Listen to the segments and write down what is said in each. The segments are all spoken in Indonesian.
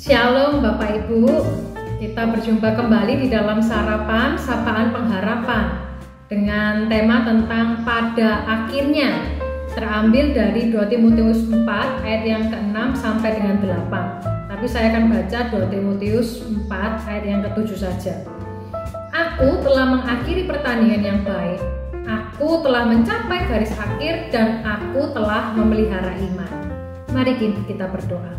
Shalom Bapak Ibu, kita berjumpa kembali di dalam sarapan Sapaan Pengharapan dengan tema tentang pada akhirnya, terambil dari 2 Timotius 4 ayat yang ke-6 sampai dengan 8. Tapi saya akan baca 2 Timotius 4 ayat yang ke-7 saja. Aku telah mengakhiri pertandingan yang baik, aku telah mencapai garis akhir, dan aku telah memelihara iman. Mari kita berdoa.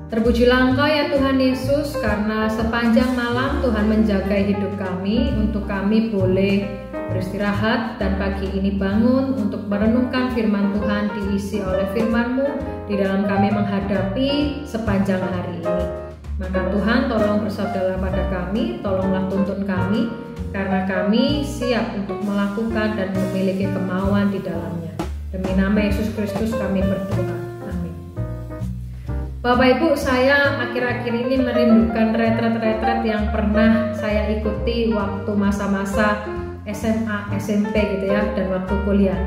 Terpujilah Engkau ya Tuhan Yesus, karena sepanjang malam Tuhan menjaga hidup kami untuk kami boleh beristirahat dan pagi ini bangun untuk merenungkan firman Tuhan, diisi oleh firman-Mu di dalam kami menghadapi sepanjang hari ini. Maka Tuhan tolong bersabdalah pada kami, tolonglah tuntun kami, karena kami siap untuk melakukan dan memiliki kemauan di dalamnya. Demi nama Yesus Kristus kami berdoa. Bapak Ibu, saya akhir-akhir ini merindukan retret-retret yang pernah saya ikuti waktu masa-masa SMA, SMP gitu ya, dan waktu kuliah.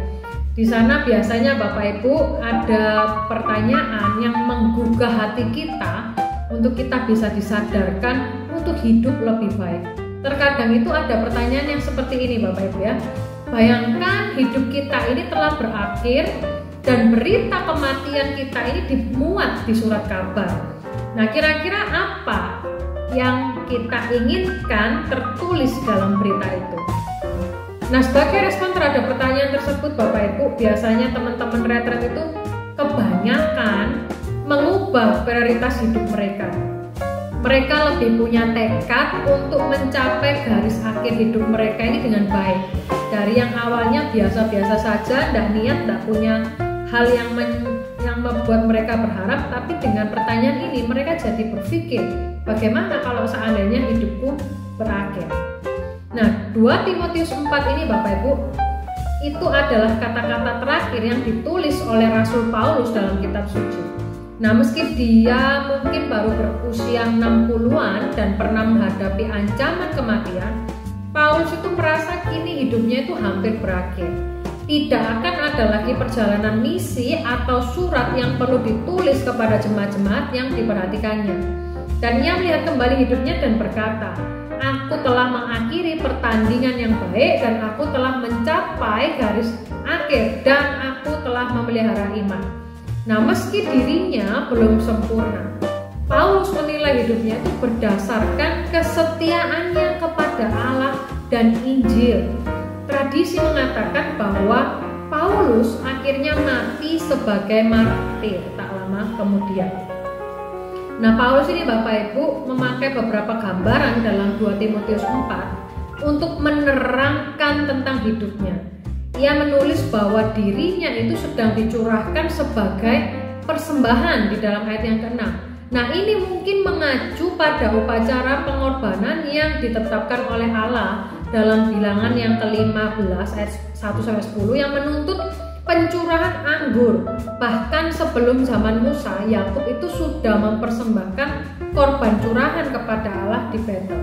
Di sana biasanya Bapak Ibu ada pertanyaan yang menggugah hati kita untuk kita bisa disadarkan untuk hidup lebih baik. Terkadang itu ada pertanyaan yang seperti ini Bapak Ibu ya. Bayangkan hidup kita ini telah berakhir dan berita kematian kita ini dimuat di surat kabar. Nah, kira-kira apa yang kita inginkan tertulis dalam berita itu? Nah, sebagai respon terhadap pertanyaan tersebut Bapak Ibu, biasanya teman-teman retret itu kebanyakan mengubah prioritas hidup mereka. Mereka lebih punya tekad untuk mencapai garis akhir hidup mereka ini dengan baik. Dari yang awalnya biasa-biasa saja, tidak niat, tidak punya hal yang membuat mereka berharap, tapi dengan pertanyaan ini mereka jadi berpikir, bagaimana kalau seandainya hidupku berakhir. Nah, 2 Timotius 4 ini Bapak Ibu, itu adalah kata-kata terakhir yang ditulis oleh Rasul Paulus dalam kitab suci. Nah, meski dia mungkin baru berusia 60-an dan pernah menghadapi ancaman kematian, Paulus itu merasa kini hidupnya itu hampir berakhir. Tidak akan ada lagi perjalanan misi atau surat yang perlu ditulis kepada jemaat-jemaat yang diperhatikannya. Dan ia melihat kembali hidupnya dan berkata, aku telah mengakhiri pertandingan yang baik dan aku telah mencapai garis akhir dan aku telah memelihara iman. Nah, meski dirinya belum sempurna, Paulus menilai hidupnya itu berdasarkan kesetiaannya kepada Allah dan Injil. Tradisi mengatakan bahwa Paulus akhirnya mati sebagai martir tak lama kemudian. Nah, Paulus ini Bapak Ibu memakai beberapa gambaran dalam 2 Timotius 4 untuk menerangkan tentang hidupnya. Ia menulis bahwa dirinya itu sedang dicurahkan sebagai persembahan di dalam ayat yang ke-6. Nah, ini mungkin mengacu pada upacara pengorbanan yang ditetapkan oleh Allah dalam Bilangan yang ke-15 ayat 1-10 yang menuntut pencurahan anggur. Bahkan sebelum zaman Musa, Yakub itu sudah mempersembahkan korban curahan kepada Allah di Betel.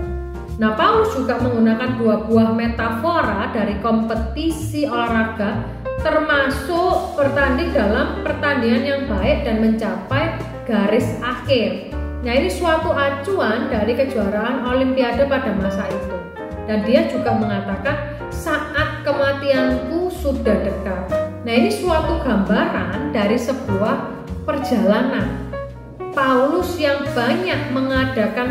Nah, Paulus juga menggunakan 2 buah metafora dari kompetisi olahraga, termasuk bertanding dalam pertandingan yang baik dan mencapai garis akhir. Nah, ini suatu acuan dari kejuaraan Olimpiade pada masa itu. Dan dia juga mengatakan saat kematianku sudah dekat. Nah, ini suatu gambaran dari sebuah perjalanan. Paulus yang banyak mengadakan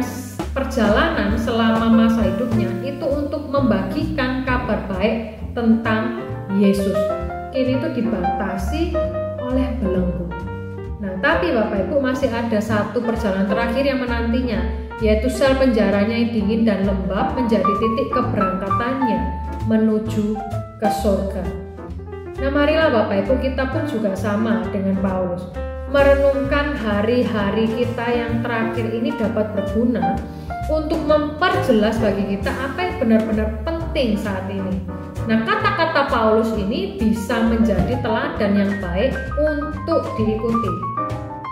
perjalanan selama masa hidupnya itu untuk membagikan kabar baik tentang Yesus. Kini itu dibatasi oleh belenggu. Nah, tapi Bapak Ibu masih ada satu perjalanan terakhir yang menantinya, yaitu sel penjaranya yang dingin dan lembab menjadi titik keberangkatannya menuju ke surga. Nah, marilah Bapak Ibu, kita pun juga sama dengan Paulus, merenungkan hari-hari kita yang terakhir ini dapat berguna untuk memperjelas bagi kita apa yang benar-benar penting saat ini. Nah, kata-kata Paulus ini bisa menjadi teladan yang baik untuk diikuti.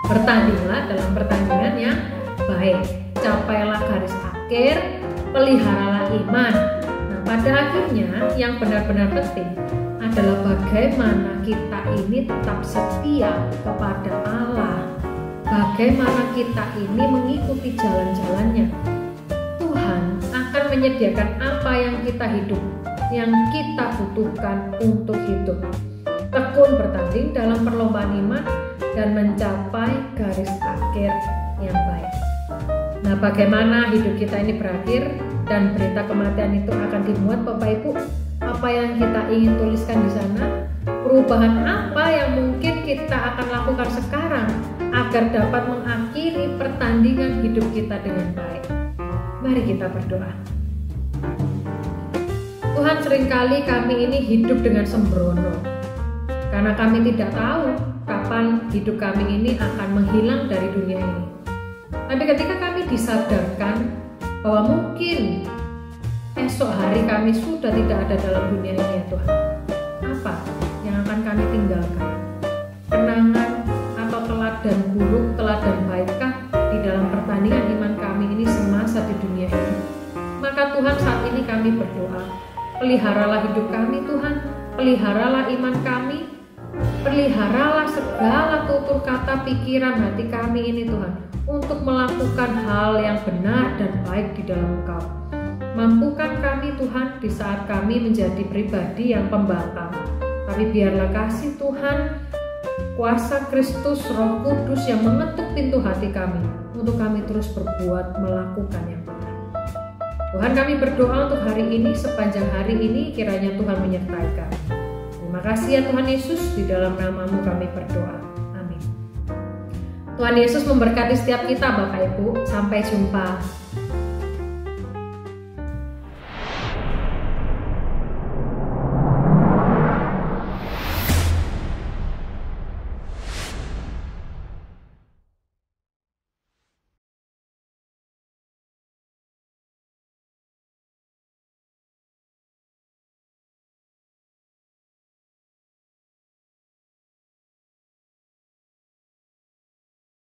Bertandinglah dalam pertandingan yang baik, capailah garis akhir, peliharalah iman. Nah, pada akhirnya yang benar-benar penting adalah bagaimana kita ini tetap setia kepada Allah, bagaimana kita ini mengikuti jalan-jalannya. Tuhan akan menyediakan apa yang kita butuhkan untuk hidup. Tekun bertanding dalam perlombaan iman dan mencapai garis akhir yang baik. Nah, bagaimana hidup kita ini berakhir dan berita kematian itu akan dimuat, Bapak Ibu? Apa yang kita ingin tuliskan di sana? Perubahan apa yang mungkin kita akan lakukan sekarang agar dapat mengakhiri pertandingan hidup kita dengan baik? Mari kita berdoa. Tuhan, seringkali kami ini hidup dengan sembrono karena kami tidak tahu kapan hidup kami ini akan menghilang dari dunia ini. Tapi ketika kami disadarkan bahwa mungkin esok hari kami sudah tidak ada dalam dunia ini, ya Tuhan, apa yang akan kami tinggalkan? Kenangan atau teladan buruk, teladan baikkah di dalam pertandingan iman kami ini semasa di dunia ini? Maka Tuhan, saat ini kami berdoa, peliharalah hidup kami Tuhan, peliharalah iman kami, peliharalah segala tutur kata, pikiran, hati kami ini Tuhan, untuk melakukan hal yang benar dan baik di dalam Engkau. Mampukan kami Tuhan di saat kami menjadi pribadi yang pembangkang, tapi biarlah kasih Tuhan, kuasa Kristus, Roh Kudus yang mengetuk pintu hati kami untuk kami terus berbuat melakukan yang benar. Tuhan, kami berdoa untuk hari ini, sepanjang hari ini kiranya Tuhan menyertai kami. Terima kasih ya Tuhan Yesus, di dalam nama-Mu kami berdoa. Amin. Tuhan Yesus memberkati setiap kita Bapak Ibu. Sampai jumpa.